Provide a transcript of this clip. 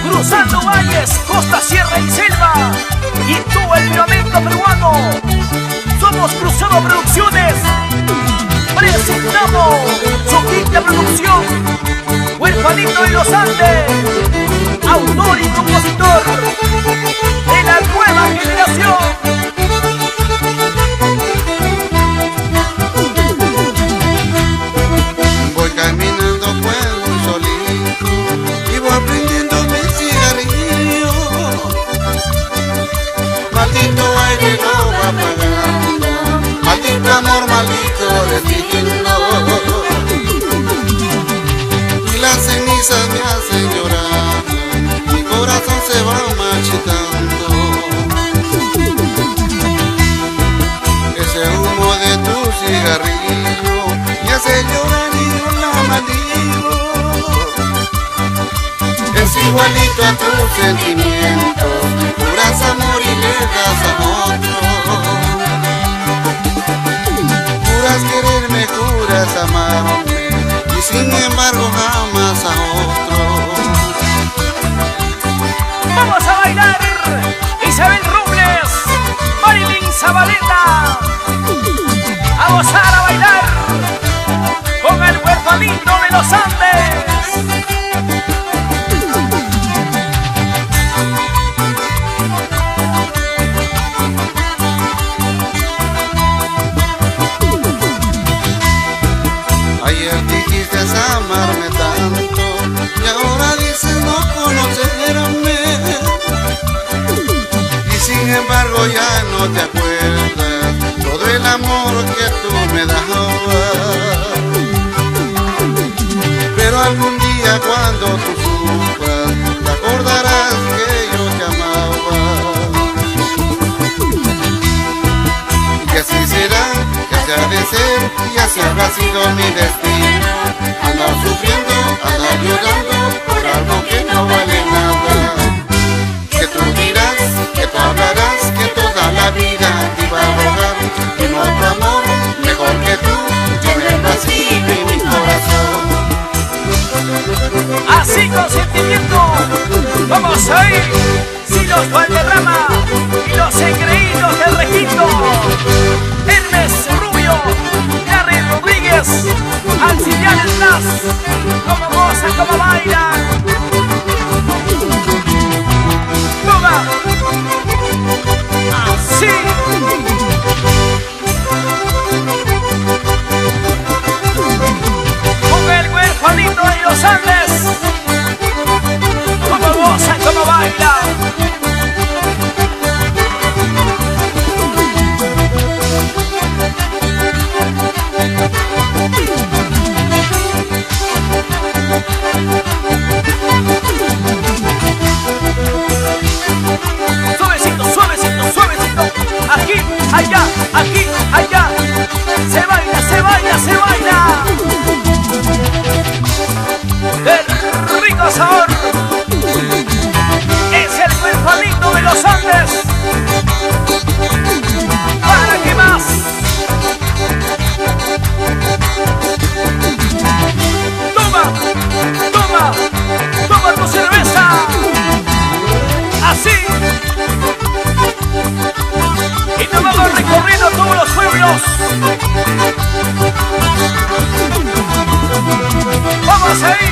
Cruzando valles, costa, sierra y selva, y todo el firmamento peruano. Somos Cruzado Producciones. Presentamos su quinta producción, Huerfanito de los Andes, autor y compositor de la nueva generación. Voy caminando pueblo solito y voy prendiendo mi cigarrillo. Maldito aire no va apagando, maldito amor, maldito destino. Y las cenizas me hacen llorar, mi corazón se va marchitando. Ese humo de tu cigarrillo me hace llorar y yo la maldigo. Es igualito a tus sentimientos, juras amor y le das a otro. Juras quererme, juras amarme, y sin embargo jamás a otro. Vamos a bailar, Isabel Robles, Marilyn Zabaleta, a gozar, a bailar con el Huerfanito de los Andes. Ayer dijiste amarme tanto y ahora dices no conocerme. Y sin embargo ya no te acuerdas todo el amor que tú me dabas. Pero algún día cuando tú sufras te acordarás que yo te amaba. Y así será, que así ha de ser, y así habrá sido mi destino. Andar sufriendo, andar llorando por algo que no vale nada. Que tú dirás, que tú hablarás, que toda la vida te iba a rogar. Que no otro amor mejor que tú llene el vacío en mi corazón. Así con sentimiento, vamos a ir, Silos Valderrama y los engreídos del requinto, Hermes Rubio, Larry Rodríguez, Auxiliar Nas, como gozan, como bailan. Toma, así. Con el Huerfanito de los Andes, como gozan, como bailan. Suavecito, suavecito, suavecito. Aquí, allá, aquí, allá. Se baila, se baila, se baila. El rico sabor es el Huerfanito de los Andes. ¿Para qué más? Toma, toma, toma tu cerveza. Así. Y nos vamos recorriendo todos los pueblos. Vamos a ir.